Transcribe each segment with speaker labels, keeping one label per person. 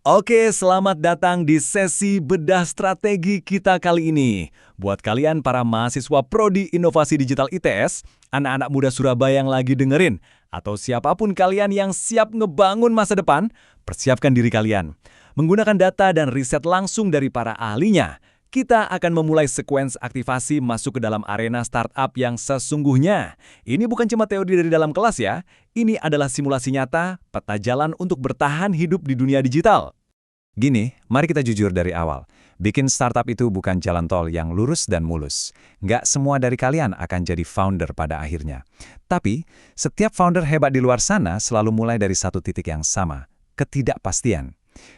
Speaker 1: Oke, selamat datang di sesi bedah strategi kita kali ini. Buat kalian para mahasiswa Prodi Inovasi Digital ITS, anak-anak muda Surabaya yang lagi dengerin, atau siapapun kalian yang siap ngebangun masa depan, persiapkan diri kalian. Menggunakan data dan riset langsung dari para ahlinya, kita akan memulai sekuens aktivasi masuk ke dalam arena startup yang sesungguhnya. Ini bukan cuma teori dari dalam kelas ya, ini adalah simulasi nyata, peta jalan untuk bertahan hidup di dunia digital. Gini, mari kita jujur dari awal. Bikin startup itu bukan jalan tol yang lurus dan mulus. Nggak semua dari kalian akan jadi founder pada akhirnya. Tapi, setiap founder hebat di luar sana selalu mulai dari satu titik yang sama, ketidakpastian.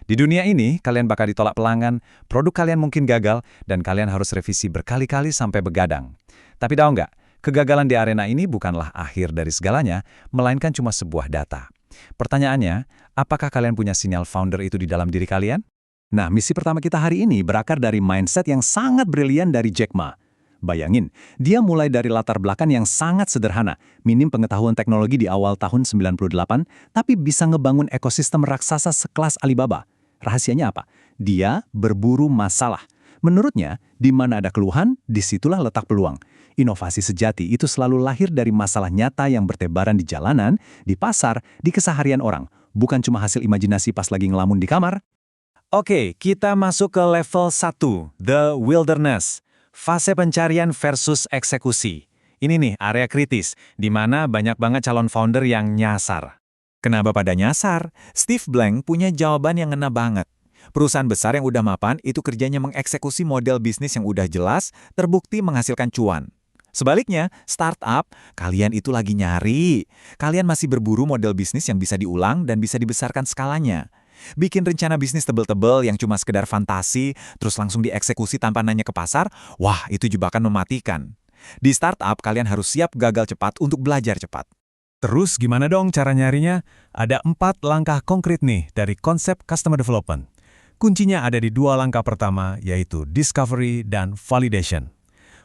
Speaker 1: Di dunia ini, kalian bakal ditolak pelanggan, produk kalian mungkin gagal, dan kalian harus revisi berkali-kali sampai begadang. Tapi tahu nggak, kegagalan di arena ini bukanlah akhir dari segalanya, melainkan cuma sebuah data. Pertanyaannya, apakah kalian punya sinyal founder itu di dalam diri kalian? Nah, misi pertama kita hari ini berakar dari mindset yang sangat brilian dari Jack Ma. Bayangin, dia mulai dari latar belakang yang sangat sederhana, minim pengetahuan teknologi di awal tahun 98, tapi bisa ngebangun ekosistem raksasa sekelas Alibaba. Rahasianya apa? Dia berburu masalah. Menurutnya, di mana ada keluhan, disitulah letak peluang. Inovasi sejati itu selalu lahir dari masalah nyata yang bertebaran di jalanan, di pasar, di keseharian orang. Bukan cuma hasil imajinasi pas lagi ngelamun di kamar. Oke, kita masuk ke level 1, The Wilderness. Fase pencarian versus eksekusi. Ini nih area kritis, di mana banyak banget calon founder yang nyasar. Kenapa pada nyasar? Steve Blank punya jawaban yang ngena banget. Perusahaan besar yang udah mapan itu kerjanya mengeksekusi model bisnis yang udah jelas, terbukti menghasilkan cuan. Sebaliknya, startup, kalian itu lagi nyari. Kalian masih berburu model bisnis yang bisa diulang dan bisa dibesarkan skalanya. Bikin rencana bisnis tebel-tebel yang cuma sekedar fantasi, terus langsung dieksekusi tanpa nanya ke pasar, wah itu jebakan mematikan. Di startup, kalian harus siap gagal cepat untuk belajar cepat. Terus gimana dong cara nyarinya? Ada 4 langkah konkret nih dari konsep customer development. Kuncinya ada di 2 langkah pertama, yaitu discovery dan validation.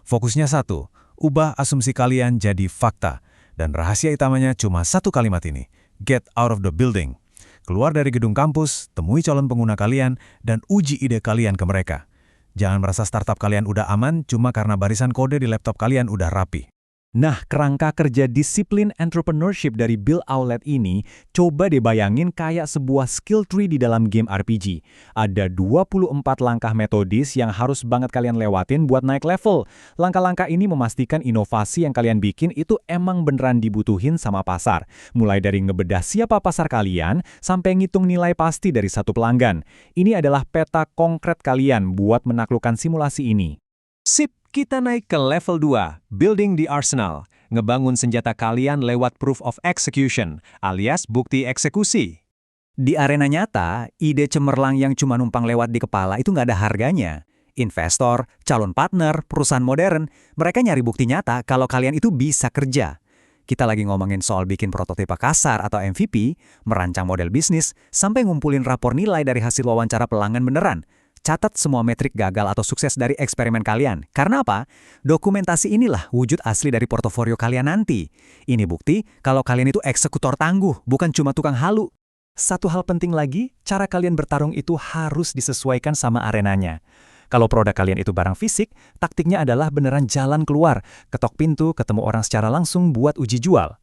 Speaker 1: Fokusnya 1, ubah asumsi kalian jadi fakta. Dan rahasia utamanya cuma 1 kalimat ini, get out of the building. Keluar dari gedung kampus, temui calon pengguna kalian, dan uji ide kalian ke mereka. Jangan merasa startup kalian udah aman cuma karena barisan kode di laptop kalian udah rapi. Nah, kerangka kerja disiplin entrepreneurship dari Bill Aulet ini, coba dibayangin kayak sebuah skill tree di dalam game RPG. Ada 24 langkah metodis yang harus banget kalian lewatin buat naik level. Langkah-langkah ini memastikan inovasi yang kalian bikin itu emang beneran dibutuhin sama pasar. Mulai dari ngebedah siapa pasar kalian, sampai ngitung nilai pasti dari satu pelanggan. Ini adalah peta konkret kalian buat menaklukkan simulasi ini. Sip! Kita naik ke level 2, Building the Arsenal. Ngebangun senjata kalian lewat proof of execution, alias bukti eksekusi. Di arena nyata, ide cemerlang yang cuma numpang lewat di kepala itu nggak ada harganya. Investor, calon partner, perusahaan modern, mereka nyari bukti nyata kalau kalian itu bisa kerja. Kita lagi ngomongin soal bikin prototipe kasar atau MVP, merancang model bisnis, sampai ngumpulin rapor nilai dari hasil wawancara pelanggan beneran. Catat semua metrik gagal atau sukses dari eksperimen kalian. Karena apa? Dokumentasi inilah wujud asli dari portofolio kalian nanti. Ini bukti kalau kalian itu eksekutor tangguh, bukan cuma tukang halu. Satu hal penting lagi, cara kalian bertarung itu harus disesuaikan sama arenanya. Kalau produk kalian itu barang fisik, taktiknya adalah beneran jalan keluar, ketok pintu, ketemu orang secara langsung buat uji jual.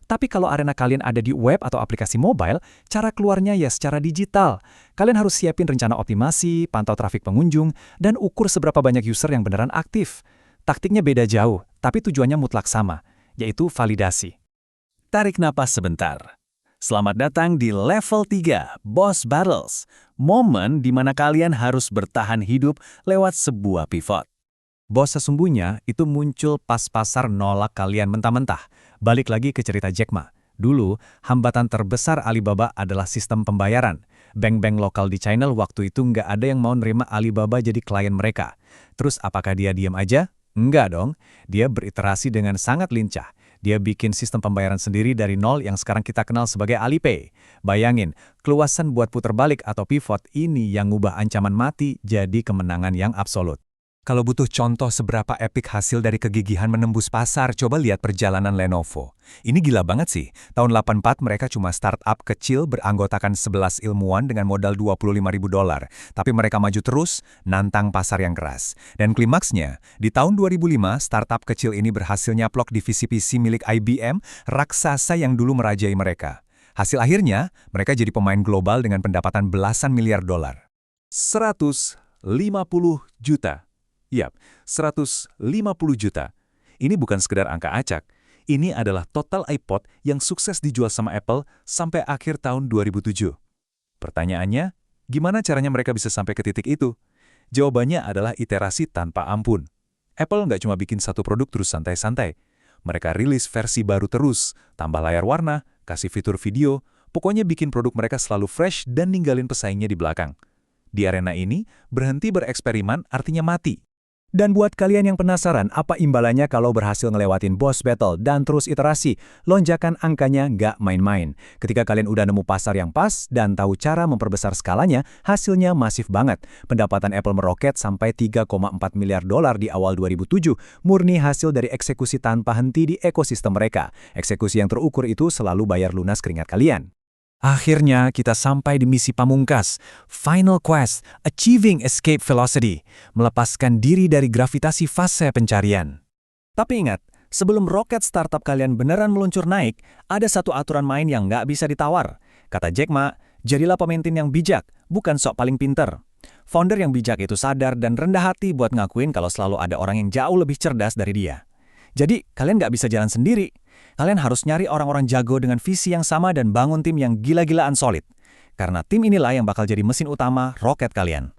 Speaker 1: Tapi kalau arena kalian ada di web atau aplikasi mobile, cara keluarnya ya secara digital. Kalian harus siapin rencana optimasi, pantau trafik pengunjung, dan ukur seberapa banyak user yang beneran aktif. Taktiknya beda jauh, tapi tujuannya mutlak sama, yaitu validasi. Tarik napas sebentar. Selamat datang di level 3, Boss Battles. Momen di mana kalian harus bertahan hidup lewat sebuah pivot. Bos sesungguhnya itu muncul pas pasar nolak kalian mentah-mentah. Balik lagi ke cerita Jack Ma. Dulu, hambatan terbesar Alibaba adalah sistem pembayaran. Bank-bank lokal di China waktu itu nggak ada yang mau nerima Alibaba jadi klien mereka. Terus apakah dia diam aja? Enggak dong. Dia beriterasi dengan sangat lincah. Dia bikin sistem pembayaran sendiri dari nol yang sekarang kita kenal sebagai Alipay. Bayangin, keluasan buat puter balik atau pivot ini yang ngubah ancaman mati jadi kemenangan yang absolut.
Speaker 2: Kalau butuh contoh seberapa epik hasil dari kegigihan menembus pasar, coba lihat perjalanan Lenovo. Ini gila banget sih. Tahun 84 mereka cuma startup kecil beranggotakan 11 ilmuwan dengan modal $25.000. Tapi mereka maju terus, nantang pasar yang keras. Dan klimaksnya, di tahun 2005, startup kecil ini berhasil nyaplok divisi PC milik IBM, raksasa yang dulu merajai mereka. Hasil akhirnya, mereka jadi pemain global dengan pendapatan belasan miliar dolar.
Speaker 1: 150 juta. Yap, 150 juta. Ini bukan sekedar angka acak. Ini adalah total iPod yang sukses dijual sama Apple sampai akhir tahun 2007. Pertanyaannya, gimana caranya mereka bisa sampai ke titik itu? Jawabannya adalah iterasi tanpa ampun. Apple nggak cuma bikin satu produk terus santai-santai. Mereka rilis versi baru terus, tambah layar warna, kasih fitur video, pokoknya bikin produk mereka selalu fresh dan ninggalin pesaingnya di belakang. Di arena ini, berhenti bereksperimen artinya mati.
Speaker 2: Dan buat kalian yang penasaran apa imbalannya kalau berhasil ngelewatin boss battle dan terus iterasi, lonjakan angkanya nggak main-main. Ketika kalian udah nemu pasar yang pas dan tahu cara memperbesar skalanya, hasilnya masif banget. Pendapatan Apple meroket sampai $3,4 miliar di awal 2007, murni hasil dari eksekusi tanpa henti di ekosistem mereka. Eksekusi yang terukur itu selalu bayar lunas keringat kalian. Akhirnya kita sampai di misi pamungkas, Final Quest, Achieving Escape Velocity, melepaskan diri dari gravitasi fase pencarian. Tapi ingat, sebelum roket startup kalian beneran meluncur naik, ada satu aturan main yang nggak bisa ditawar. Kata Jack Ma, jadilah pemimpin yang bijak, bukan sok paling pinter. Founder yang bijak itu sadar dan rendah hati buat ngakuin kalau selalu ada orang yang jauh lebih cerdas dari dia. Jadi, kalian nggak bisa jalan sendiri. Kalian harus nyari orang-orang jago dengan visi yang sama dan bangun tim yang gila-gilaan solid. Karena tim inilah yang bakal jadi mesin utama roket kalian.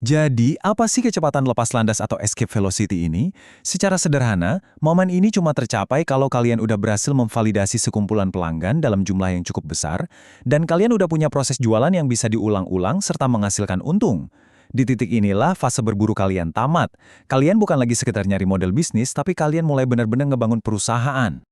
Speaker 2: Jadi, apa sih kecepatan lepas landas atau escape velocity ini? Secara sederhana, momen ini cuma tercapai kalau kalian udah berhasil memvalidasi sekumpulan pelanggan dalam jumlah yang cukup besar, dan kalian udah punya proses jualan yang bisa diulang-ulang serta menghasilkan untung. Di titik inilah fase berburu kalian tamat. Kalian bukan lagi sekedar nyari model bisnis, tapi kalian mulai benar-benar ngebangun perusahaan.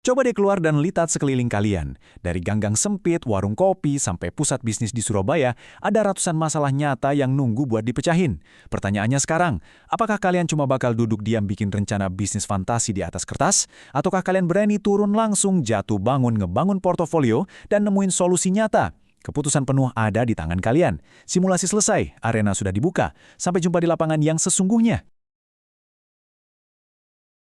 Speaker 1: Coba deh keluar dan lihat sekeliling kalian. Dari ganggang sempit, warung kopi, sampai pusat bisnis di Surabaya, ada ratusan masalah nyata yang nunggu buat dipecahin. Pertanyaannya sekarang, apakah kalian cuma bakal duduk diam bikin rencana bisnis fantasi di atas kertas? Ataukah kalian berani turun langsung, jatuh bangun, ngebangun portofolio, dan nemuin solusi nyata? Keputusan penuh ada di tangan kalian. Simulasi selesai, arena sudah dibuka. Sampai jumpa di lapangan yang sesungguhnya.